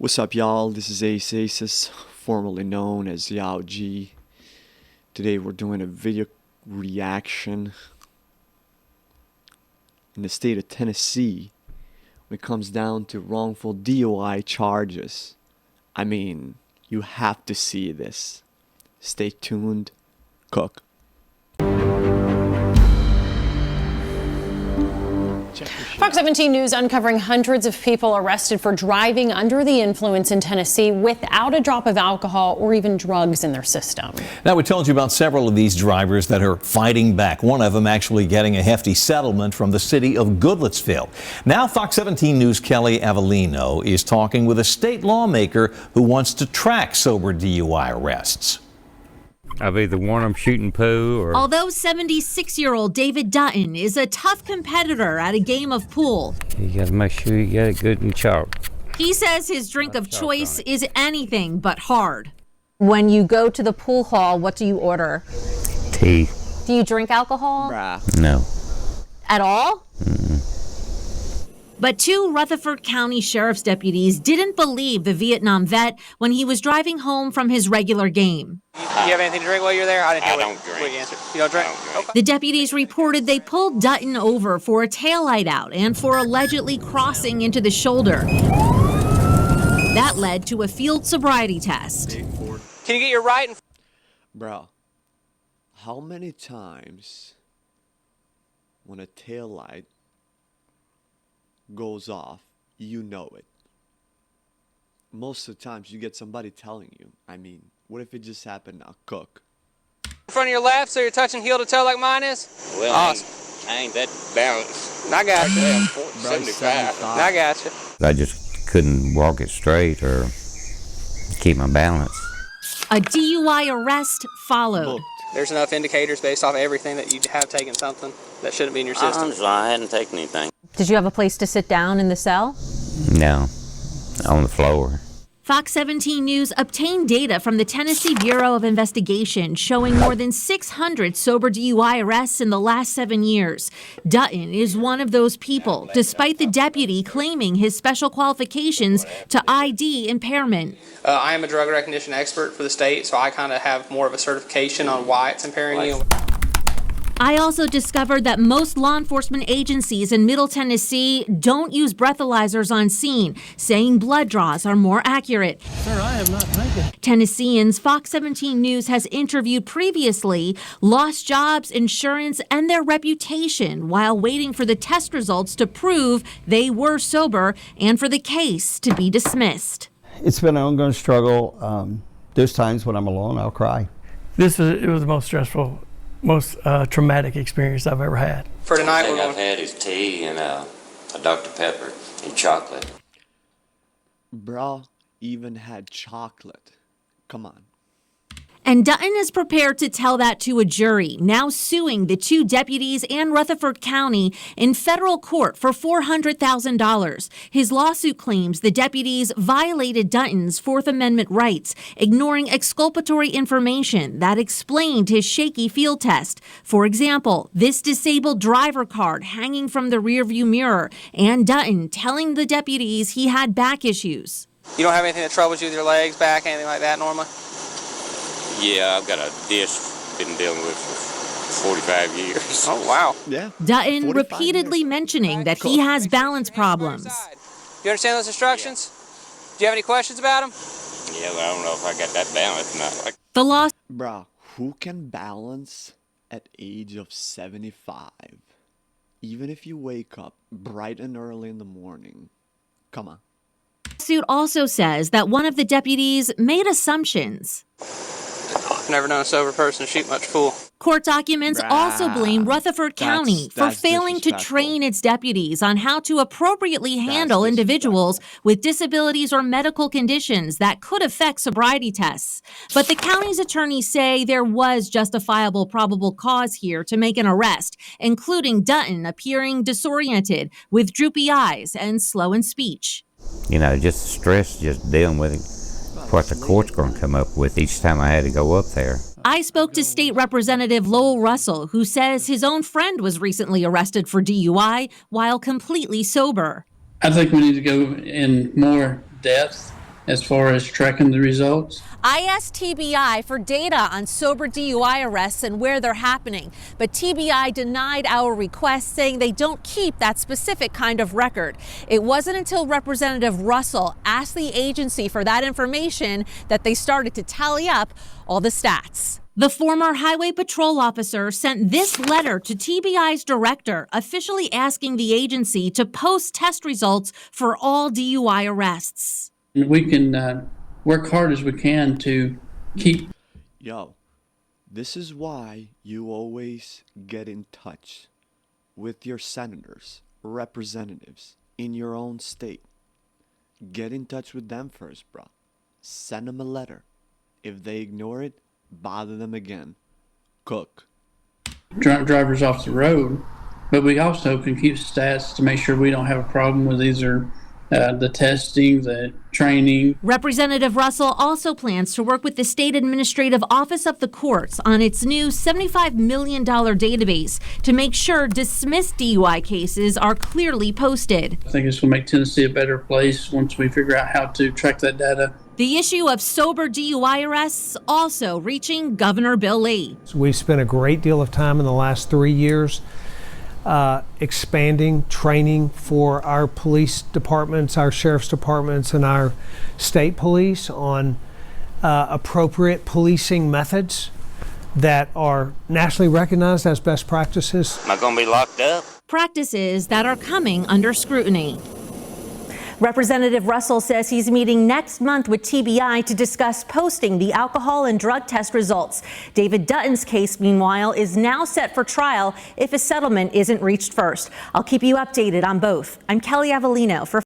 What's up, y'all? This is Ace, formerly known as Yao G. Today we're doing a video reaction in the state of Tennessee when it comes down to wrongful DUI charges. I mean, you have to see this. Stay tuned. Cook. Fox 17 News uncovering hundreds of people arrested for driving under the influence in Tennessee without a drop of alcohol or even drugs in their system. Now, we told you about several of these drivers that are fighting back. One of them actually getting a hefty settlement from the city of Goodlettsville. Now, Fox 17 News' Kelly Avellino is talking with a state lawmaker who wants to track sober DUI arrests. I've either worn them shooting poo or... Although 76-year-old David Dutton is a tough competitor at a game of pool, You gotta make sure you get it good and sharp. he says his drink of choice is anything but hard. When you go to the pool hall, what do you order? Tea. Do you drink alcohol No. at all? But two Rutherford County Sheriff's deputies didn't believe the Vietnam vet when he was driving home from his regular game. You have anything to drink while you're there? I didn't hear don't what drink. you answered. You don't drink? Okay. The deputies reported they pulled Dutton over for a taillight out and for allegedly crossing into the shoulder. That led to a field sobriety test. Can you get your right and Bro, how many times when a taillight goes off, you know it? Most of the times you get somebody telling you. I mean, what if it just happened now? Cook. front of your left so you're touching heel to toe like mine is? Well, Awesome. I ain't that balanced. I got you. I'm Bro, 75. I got you. I just couldn't walk it straight or keep my balance. A DUI arrest followed. Look, There's enough indicators based off everything that you have taken something that shouldn't be in your system. I hadn't taken anything. Did you have a place to sit down in the cell? No. On the floor. Fox 17 News obtained data from the Tennessee Bureau of Investigation showing more than 600 sober DUI arrests in the last 7 years. Dutton is one of those people, despite the deputy claiming his special qualifications to ID impairment. I am a drug recognition expert for the state, so I kind of have more of a certification on why it's impairing you. I also discovered that most law enforcement agencies in Middle Tennessee don't use breathalyzers on scene, saying blood draws are more accurate. Sir, I am not drinking. Tennesseans Fox 17 News has interviewed previously lost jobs, insurance, and their reputation while waiting for the test results to prove they were sober and for the case to be dismissed. It's been an ongoing struggle. There's times when I'm alone, I'll cry. It was the most stressful, most traumatic experience I've ever had. For tonight, The we're thing I've going. had is tea and a Dr. Pepper and chocolate. bro even had chocolate. Come on. And Dutton is prepared to tell that to a jury, now suing the two deputies and Rutherford County in federal court for $400,000. His lawsuit claims the deputies violated Dutton's Fourth Amendment rights, ignoring exculpatory information that explained his shaky field test. For example, this disabled driver card hanging from the rearview mirror, and Dutton telling the deputies he had back issues. You don't have anything that troubles you with your legs, back, anything like that normally? Yeah, I've got a disc been dealing with for 45 years. Oh, wow. Yeah. Dutton 45 repeatedly years. mentioning that he has balance problems. You understand those instructions? Do you have any questions about them? Yeah, but I don't know if I got that balance or not. Like, The law Bro, who can balance at age of 75? Even if you wake up bright and early in the morning. Come on. suit also says that one of the deputies made assumptions. I've never known a sober person shoot much pool. Court documents also blame Rutherford County for that's failing to disrespectful. train its deputies on how to appropriately handle individuals with disabilities or medical conditions that could affect sobriety tests. But the county's attorneys say there was justifiable probable cause here to make an arrest, including Dutton appearing disoriented with droopy eyes and slow in speech. You know, just stress, just dealing with it. What the court's going to come up with each time I had to go up there. I spoke to State Representative Lowell Russell, who says his own friend was recently arrested for DUI while completely sober. I think we need to go in more depth as far as tracking the results? I asked TBI for data on sober DUI arrests and where they're happening, but TBI denied our request, saying they don't keep that specific kind of record. It wasn't until Representative Russell asked the agency for that information that they started to tally up all the stats. The former highway patrol officer sent this letter to TBI's director, officially asking the agency to post test results for all DUI arrests. We can work hard as we can to keep. Yo, this is why you always get in touch with your senators, representatives in your own state. Get in touch with them first, bro. Send them a letter. If they ignore it, bother them again. Cook. Drivers off the road, but we also can keep stats to make sure we don't have a problem with either the testing, the training. Representative Russell also plans to work with the State Administrative Office of the Courts on its new $75 million database to make sure dismissed DUI cases are clearly posted. I think this will make Tennessee a better place once we figure out how to track that data. The issue of sober DUI arrests also reaching Governor Bill Lee. We've spent a great deal of time in the last 3 years expanding training for our police departments, our sheriff's departments, and our state police on appropriate policing methods that are nationally recognized as best practices. Am I going to be locked up? Practices that are coming under scrutiny. Representative Russell says he's meeting next month with TBI to discuss posting the alcohol and drug test results. David Dutton's case, meanwhile, is now set for trial if a settlement isn't reached first. I'll keep you updated on both. I'm Kelly Avellino for